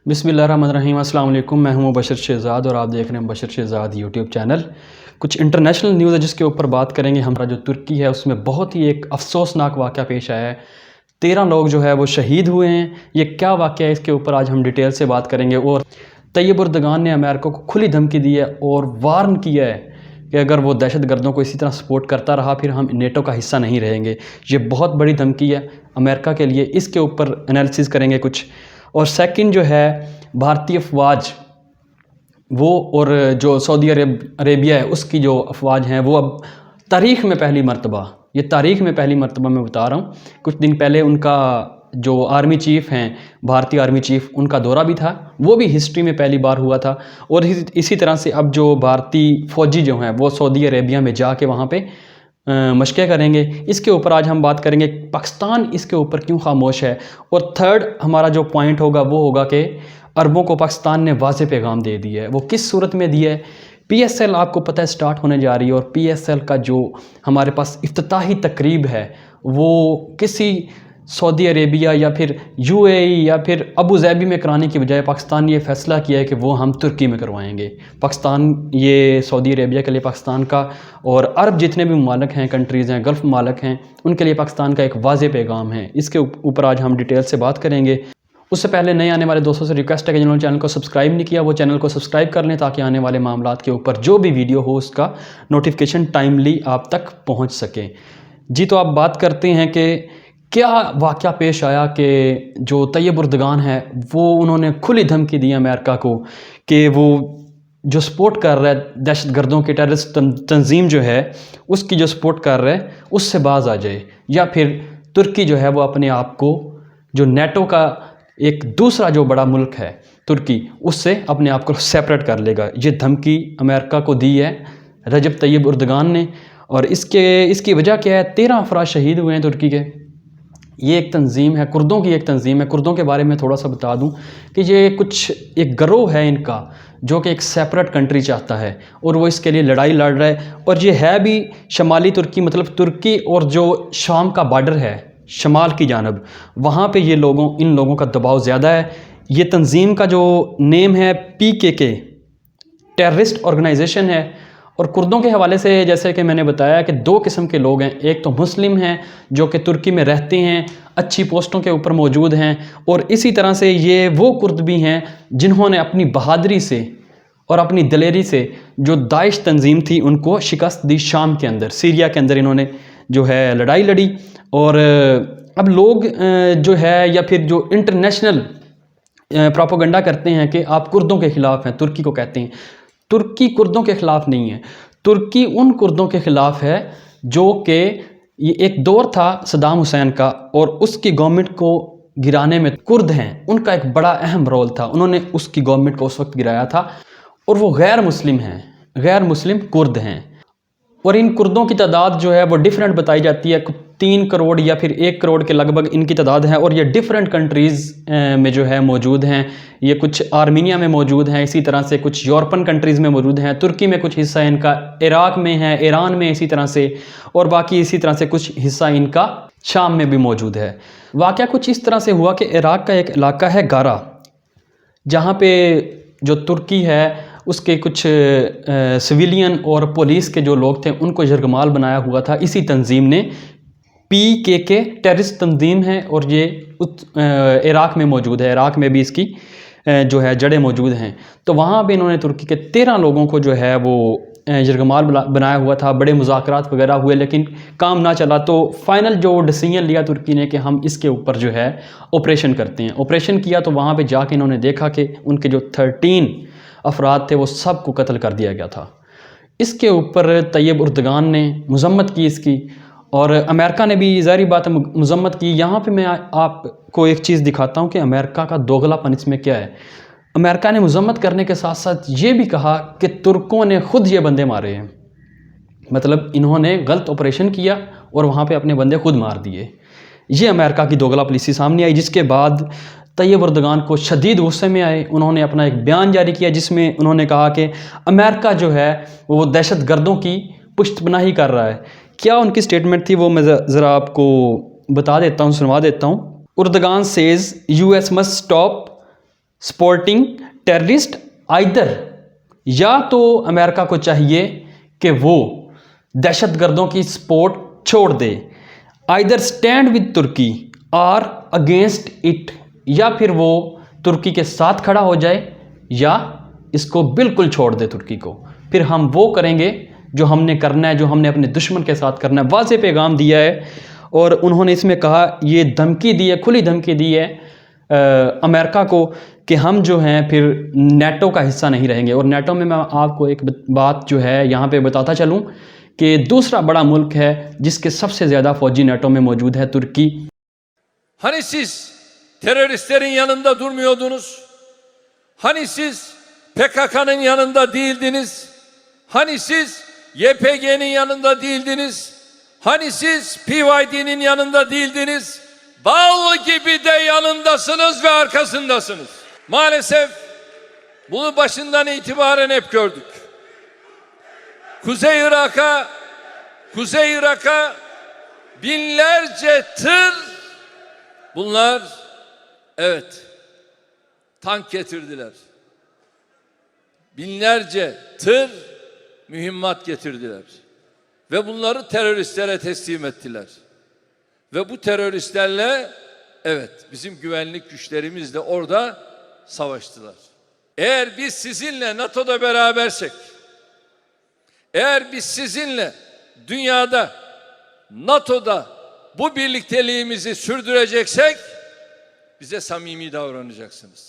بسم اللہ الرحمن الرحیم۔ السلام علیکم، میں ہوں مبشر شہزاد اور آپ دیکھ رہے ہیں مبشر شہزاد یوٹیوب چینل۔ کچھ انٹرنیشنل نیوز ہے جس کے اوپر بات کریں گے۔ ہمارا جو ترکی ہے اس میں بہت ہی ایک افسوسناک واقعہ پیش آیا ہے، 13 لوگ جو ہے وہ شہید ہوئے ہیں۔ یہ کیا واقعہ ہے اس کے اوپر آج ہم ڈیٹیل سے بات کریں گے۔ اور طیب اردگان نے امریکہ کو کھلی دھمکی دی ہے اور وارن کیا ہے کہ اگر وہ دہشت گردوں کو اسی طرح سپورٹ کرتا رہا پھر ہم نیٹو کا حصہ نہیں رہیں گے۔ یہ بہت بڑی دھمکی ہے امریکہ کے لیے، اس کے اوپر انالیسس کریں گے کچھ۔ اور سیکنڈ جو ہے بھارتی افواج وہ اور جو سعودی عربیہ ہے اس کی جو افواج ہیں وہ اب تاریخ میں پہلی مرتبہ، یہ تاریخ میں پہلی مرتبہ میں بتا رہا ہوں، کچھ دن پہلے ان کا جو آرمی چیف ہیں، بھارتی آرمی چیف، ان کا دورہ بھی تھا، وہ بھی ہسٹری میں پہلی بار ہوا تھا۔ اور اسی طرح سے اب جو بھارتی فوجی جو ہیں وہ سعودی عربیہ میں جا کے وہاں پہ مشقیں کریں گے۔ اس کے اوپر آج ہم بات کریں گے پاکستان اس کے اوپر کیوں خاموش ہے۔ اور تھرڈ ہمارا جو پوائنٹ ہوگا وہ ہوگا کہ عربوں کو پاکستان نے واضح پیغام دے دیا ہے۔ وہ کس صورت میں دیا ہے؟ پی ایس ایل آپ کو پتہ ہے سٹارٹ ہونے جا رہی ہے، اور پی ایس ایل کا جو ہمارے پاس افتتاحی تقریب ہے وہ کسی سعودی عربیہ یا پھر یو اے ای یا پھر ابو ظہبی میں کرانے کی بجائے پاکستان نے یہ فیصلہ کیا ہے کہ وہ ہم ترکی میں کروائیں گے۔ پاکستان یہ سعودی عربیہ کے لیے پاکستان کا اور عرب جتنے بھی ممالک ہیں، کنٹریز ہیں، گلف ممالک ہیں، ان کے لیے پاکستان کا ایک واضح پیغام ہے۔ اس کے اوپر آج ہم ڈیٹیل سے بات کریں گے۔ اس سے پہلے نئے آنے والے دوستوں سے ریکویسٹ ہے کہ جنہوں نے چینل کو سبسکرائب نہیں کیا وہ چینل کو سبسکرائب کر لیں تاکہ آنے والے معاملات کے اوپر جو بھی ویڈیو ہو اس کا نوٹیفیکیشن ٹائملی آپ تک پہنچ سکے۔ جی تو آپ بات کرتے ہیں کہ کیا واقعہ پیش آیا کہ جو طیب اردگان ہے وہ انہوں نے کھلی دھمکی دی امریکہ کو کہ وہ جو سپورٹ کر رہا ہے دہشت گردوں کی ٹیررسٹ تنظیم جو ہے اس کی جو سپورٹ کر رہا ہے اس سے باز آ جائے، یا پھر ترکی جو ہے وہ اپنے آپ کو جو نیٹو کا ایک دوسرا جو بڑا ملک ہے ترکی اس سے اپنے آپ کو سیپریٹ کر لے گا۔ یہ دھمکی امریکہ کو دی ہے رجب طیب اردگان نے، اور اس کی وجہ کیا ہے؟ 13 افراد شہید ہوئے ہیں ترکی کے۔ یہ ایک تنظیم ہے، کردوں کی ایک تنظیم ہے۔ کردوں کے بارے میں تھوڑا سا بتا دوں کہ یہ کچھ ایک گروہ ہے ان کا جو کہ ایک سیپریٹ کنٹری چاہتا ہے اور وہ اس کے لیے لڑائی لڑ رہا ہے، اور یہ ہے بھی شمالی ترکی، مطلب ترکی اور جو شام کا بارڈر ہے شمال کی جانب، وہاں پہ ان لوگوں کا دباؤ زیادہ ہے۔ یہ تنظیم کا جو نیم ہے PKK، ٹیررسٹ آرگنائزیشن ہے۔ اور کردوں کے حوالے سے جیسے کہ میں نے بتایا کہ 2 قسم کے لوگ ہیں، ایک تو مسلم ہیں جو کہ ترکی میں رہتے ہیں، اچھی پوسٹوں کے اوپر موجود ہیں، اور اسی طرح سے یہ وہ کرد بھی ہیں جنہوں نے اپنی بہادری سے اور اپنی دلیری سے جو داعش تنظیم تھی ان کو شکست دی شام کے اندر، سیریا کے اندر انہوں نے جو ہے لڑائی لڑی۔ اور اب لوگ جو ہے یا پھر جو انٹرنیشنل پروپیگنڈا کرتے ہیں کہ آپ کردوں کے خلاف ہیں، ترکی کو کہتے ہیں، ترکی کردوں کے خلاف نہیں ہے، ترکی ان کردوں کے خلاف ہے جو کہ یہ ایک دور تھا صدام حسین کا، اور اس کی گورنمنٹ کو گرانے میں کرد ہیں ان کا ایک بڑا اہم رول تھا۔ انہوں نے اس کی گورنمنٹ کو اس وقت گرایا تھا، اور وہ غیر مسلم ہیں، غیر مسلم کرد ہیں۔ اور ان کردوں کی تعداد جو ہے وہ ڈیفرنٹ بتائی جاتی ہے، 3 کروڑ یا پھر 1 کروڑ کے لگ بھگ ان کی تعداد ہے، اور یہ ڈیفرنٹ کنٹریز میں جو ہے موجود ہیں۔ یہ کچھ آرمینیا میں موجود ہیں، اسی طرح سے کچھ یورپن کنٹریز میں موجود ہیں، ترکی میں کچھ حصہ ان کا، عراق میں ہے، ایران میں اسی طرح سے، اور باقی اسی طرح سے کچھ حصہ ان کا شام میں بھی موجود ہے۔ واقعہ کچھ اس طرح سے ہوا کہ عراق کا ایک علاقہ ہے گارا، جہاں پہ جو ترکی ہے اس کے کچھ سویلین اور پولیس کے جو لوگ تھے ان کو یرغمال بنایا ہوا تھا اسی تنظیم نے۔ PKK ٹیررسٹ تنظیم ہے، اور یہ عراق میں موجود ہے، عراق میں بھی اس کی جو ہے جڑیں موجود ہیں۔ تو وہاں پہ انہوں نے ترکی کے 13 لوگوں کو جو ہے وہ یرغمال بنایا ہوا تھا، بڑے مذاکرات وغیرہ ہوئے لیکن کام نہ چلا، تو فائنل جو ڈیسیژن لیا ترکی نے کہ ہم اس کے اوپر جو ہے آپریشن کرتے ہیں۔ آپریشن کیا تو وہاں پہ جا کے انہوں نے دیکھا کہ ان کے جو 13 افراد تھے وہ سب کو قتل کر دیا گیا تھا۔ اس کے اوپر طیب اردگان نے مذمت کی اس کی، اور امریکہ نے بھی ظاہری بات ہے مذمت کی۔ یہاں پہ میں آپ کو ایک چیز دکھاتا ہوں کہ امریکہ کا دوغلا پن اس میں کیا ہے۔ امریکہ نے مذمت کرنے کے ساتھ ساتھ یہ بھی کہا کہ ترکوں نے خود یہ بندے مارے ہیں، مطلب انہوں نے غلط آپریشن کیا اور وہاں پہ اپنے بندے خود مار دیے۔ یہ امریکہ کی دوغلا پالیسی سامنے آئی، جس کے بعد طیب اردگان کو شدید غصے میں آئے۔ انہوں نے اپنا ایک بیان جاری کیا جس میں انہوں نے کہا کہ امریکہ جو ہے وہ دہشت گردوں کی پشت پناہی کر رہا ہے۔ کیا ان کی سٹیٹمنٹ تھی وہ میں ذرا آپ کو بتا دیتا ہوں، سنوا دیتا ہوں۔ Erdogan says US must stop supporting terrorist either, یا تو امریکہ کو چاہیے کہ وہ دہشت گردوں کی سپورٹ چھوڑ دے، آئدر اسٹینڈ ود ترکی اور اگینسٹ اٹ، یا پھر وہ ترکی کے ساتھ کھڑا ہو جائے یا اس کو بالکل چھوڑ دے ترکی کو، پھر ہم وہ کریں گے جو ہم نے کرنا ہے، جو ہم نے اپنے دشمن کے ساتھ کرنا ہے۔ واضح پیغام دیا ہے، اور انہوں نے اس میں کہا، یہ دھمکی دی ہے، کھلی دھمکی دی ہے امریکہ کو کہ ہم جو ہیں پھر نیٹو کا حصہ نہیں رہیں گے۔ اور نیٹو میں آپ کو ایک بات جو ہے یہاں پہ بتاتا چلوں کہ دوسرا بڑا ملک ہے جس کے سب سے زیادہ فوجی نیٹو میں موجود ہے، ترکی۔ Hani siz teröristlerin yanında durmuyordunuz? Hani siz PKK'nın yanında değildiniz? Hani siz YPG'nin yanında değildiniz? Hani siz PYD'nin yanında değildiniz? Bal gibi de yanındasınız ve arkasındasınız. Maalesef bunu başından itibaren hep gördük. Kuzey Irak'a binlerce tır, bunlar evet tank getirdiler. Binlerce tır mühimmat getirdiler. Ve bunları teröristlere teslim ettiler. Ve bu teröristlerle evet bizim güvenlik güçlerimiz de orada savaştılar. Eğer biz sizinle NATO'da berabersek, eğer biz sizinle dünyada NATO'da bu birlikteliğimizi sürdüreceksek bize samimi davranacaksınız.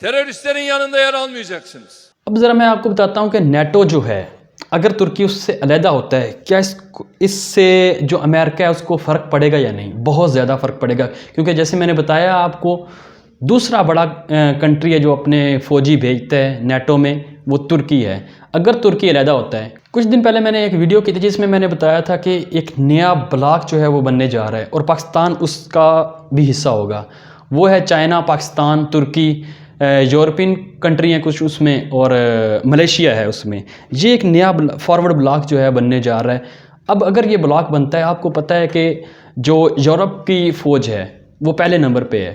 Teröristlerin yanında yer almayacaksınız. اب ذرا میں آپ کو بتاتا ہوں کہ NATO جو ہے اگر ترکی اس سے علیحدہ ہوتا ہے، کیا اس سے جو امریکہ ہے اس کو فرق پڑے گا یا نہیں؟ بہت زیادہ فرق پڑے گا، کیونکہ جیسے میں نے بتایا آپ کو دوسرا بڑا کنٹری ہے جو اپنے فوجی بھیجتا ہے نیٹو میں، وہ ترکی ہے۔ اگر ترکی علیحدہ ہوتا ہے، کچھ دن پہلے میں نے ایک ویڈیو کی تھی جس میں نے بتایا تھا کہ ایک نیا بلاک جو ہے وہ بننے جا رہا ہے اور پاکستان اس کا بھی حصہ ہوگا، وہ ہے چائنا، پاکستان، ترکی، یورپین کنٹری ہیں کچھ اس میں، اور ملیشیا ہے اس میں۔ یہ ایک نیا فارورڈ بلاک جو ہے بننے جا رہا ہے۔ اب اگر یہ بلاک بنتا ہے، آپ کو پتہ ہے کہ جو یورپ کی فوج ہے وہ پہلے نمبر پہ ہے،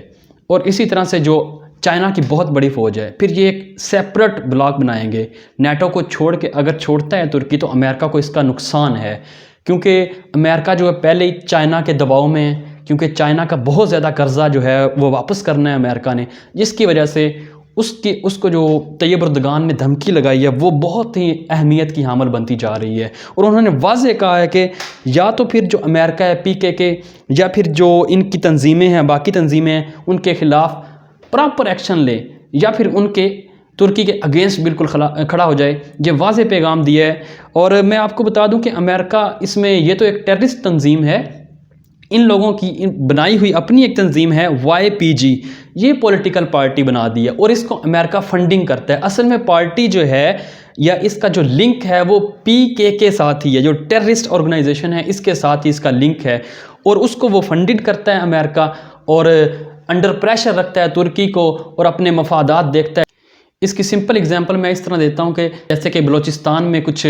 اور اسی طرح سے جو چائنا کی بہت بڑی فوج ہے، پھر یہ ایک سیپریٹ بلاک بنائیں گے نیٹو کو چھوڑ کے۔ اگر چھوڑتا ہے ترکی تو امریکہ کو اس کا نقصان ہے، کیونکہ امریکہ جو ہے پہلے ہی چائنا کے دباؤ میں ہے، کیونکہ چائنا کا بہت زیادہ قرضہ جو ہے وہ واپس کرنا ہے امریکہ نے، جس کی وجہ سے اس کو جو طیب اردگان نے دھمکی لگائی ہے وہ بہت ہی اہمیت کی حامل بنتی جا رہی ہے۔ اور انہوں نے واضح کہا ہے کہ یا تو پھر جو امریکہ ہے PKK، یا پھر جو ان کی تنظیمیں ہیں، باقی تنظیمیں ہیں، ان کے خلاف پراپر ایکشن لے، یا پھر ان کے ترکی کے اگینسٹ بالکل کھڑا ہو جائے۔ یہ واضح پیغام دیا ہے۔ اور میں آپ کو بتا دوں کہ امریکہ اس میں، یہ تو ایک ٹیررسٹ تنظیم ہے، ان لوگوں کی بنائی ہوئی اپنی ایک تنظیم ہے YPG، یہ پولیٹیکل پارٹی بنا دی ہے اور اس کو امریکہ فنڈنگ کرتا ہے۔ اصل میں پارٹی جو ہے یا اس کا جو لنک ہے وہ PKK کے ساتھ ہی ہے، جو ٹیررسٹ آرگنائزیشن ہے اس کے ساتھ ہی اس کا لنک ہے، اور اس کو وہ فنڈڈ کرتا ہے امریکہ، اور انڈر پریشر رکھتا ہے ترکی کو اور اپنے مفادات دیکھتا ہے۔ اس کی سمپل اگزامپل میں اس طرح دیتا ہوں کہ جیسے کہ بلوچستان میں کچھ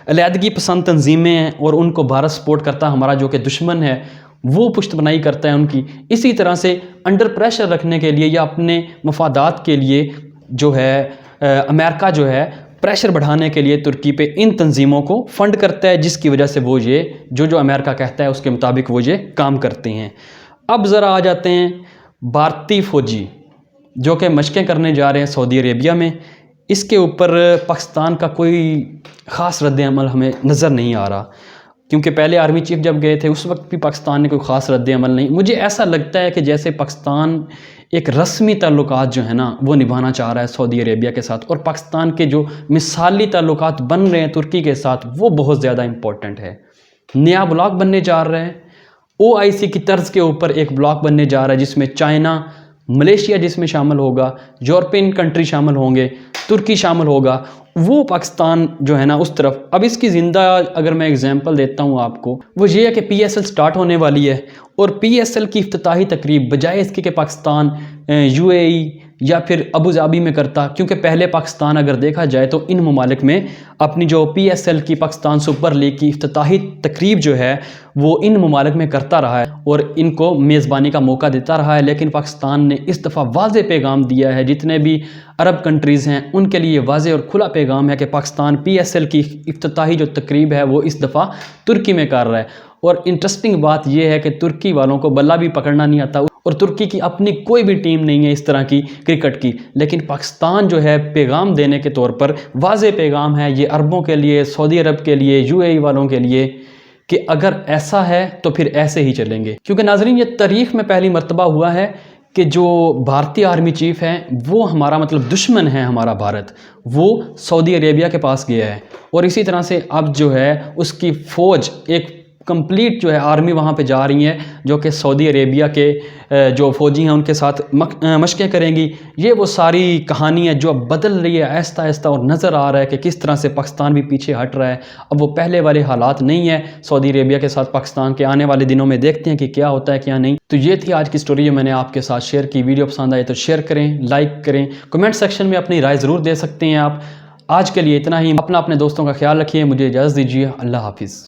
علیحدگی پسند تنظیمیں ہیں اور ان کو بھارت سپورٹ کرتا ہے، ہمارا جو کہ دشمن ہے وہ پشت بنائی کرتا ہے ان کی۔ اسی طرح سے انڈر پریشر رکھنے کے لیے یا اپنے مفادات کے لیے جو ہے امریکہ جو ہے پریشر بڑھانے کے لیے ترکی پہ ان تنظیموں کو فنڈ کرتا ہے، جس کی وجہ سے وہ یہ جو امریکہ کہتا ہے اس کے مطابق وہ یہ کام کرتے ہیں۔ اب ذرا آ جاتے ہیں بھارتی فوجی جو کہ مشقیں کرنے جا رہے ہیں سعودی عربیہ میں۔ اس کے اوپر پاکستان کا کوئی خاص رد عمل ہمیں نظر نہیں آ رہا، کیونکہ پہلے آرمی چیف جب گئے تھے اس وقت بھی پاکستان نے کوئی خاص رد عمل نہیں۔ مجھے ایسا لگتا ہے کہ جیسے پاکستان ایک رسمی تعلقات جو ہے نا وہ نبھانا چاہ رہا ہے سعودی عربیہ کے ساتھ، اور پاکستان کے جو مثالی تعلقات بن رہے ہیں ترکی کے ساتھ وہ بہت زیادہ امپورٹنٹ ہے۔ نیا بلاک بننے جا رہے ہیں، OIC کی طرز کے اوپر ایک بلاک بننے جا رہا ہے جس میں چائنا، ملیشیا جس میں شامل ہوگا، یورپین کنٹری شامل ہوں گے، ترکی شامل ہوگا، وہ پاکستان جو ہے نا اس طرف۔ اب اس کی زندہ اگر میں اگزامپل دیتا ہوں آپ کو، وہ یہ ہے کہ PSL سٹارٹ ہونے والی ہے، اور PSL کی افتتاحی تقریب بجائے اس کے کہ پاکستان، UAE یا پھر ابو ظہبی میں کرتا، کیونکہ پہلے پاکستان اگر دیکھا جائے تو ان ممالک میں اپنی جو پی ایس ایل کی پاکستان سپر لیگ کی افتتاحی تقریب جو ہے وہ ان ممالک میں کرتا رہا ہے اور ان کو میزبانی کا موقع دیتا رہا ہے، لیکن پاکستان نے اس دفعہ واضح پیغام دیا ہے، جتنے بھی عرب کنٹریز ہیں ان کے لیے واضح اور کھلا پیغام ہے کہ پاکستان پی ایس ایل کی افتتاحی جو تقریب ہے وہ اس دفعہ ترکی میں کر رہا ہے۔ اور انٹرسٹنگ بات یہ ہے کہ ترکی والوں کو بلہ بھی پکڑنا نہیں آتا اور ترکی کی اپنی کوئی بھی ٹیم نہیں ہے اس طرح کی کرکٹ کی، لیکن پاکستان جو ہے پیغام دینے کے طور پر واضح پیغام ہے یہ عربوں کے لیے، سعودی عرب کے لیے، یو اے ای والوں کے لیے کہ اگر ایسا ہے تو پھر ایسے ہی چلیں گے۔ کیونکہ ناظرین یہ تاریخ میں پہلی مرتبہ ہوا ہے کہ جو بھارتی آرمی چیف ہیں وہ ہمارا مطلب دشمن ہے ہمارا بھارت، وہ سعودی عربیہ کے پاس گیا ہے، اور اسی طرح سے اب جو ہے اس کی فوج ایک کمپلیٹ جو ہے آرمی وہاں پہ جا رہی ہیں جو کہ سعودی عربیہ کے جو فوجی ہیں ان کے ساتھ مشقیں کریں گی۔ یہ وہ ساری کہانی ہے جو اب بدل رہی ہے آہستہ آہستہ، اور نظر آ رہا ہے کہ کس طرح سے پاکستان بھی پیچھے ہٹ رہا ہے۔ اب وہ پہلے والے حالات نہیں ہیں سعودی عربیہ کے ساتھ پاکستان کے، آنے والے دنوں میں دیکھتے ہیں کہ کیا ہوتا ہے کیا نہیں۔ تو یہ تھی آج کی سٹوری جو میں نے آپ کے ساتھ شیئر کی۔ ویڈیو پسند آئے تو شیئر کریں، لائک کریں، کمنٹ سیکشن میں اپنی رائے ضرور دے سکتے ہیں آپ۔ آج کے لیے اتنا ہی، اپنے دوستوں کا خیال رکھیے، مجھے اجازت دیجیے، اللہ حافظ۔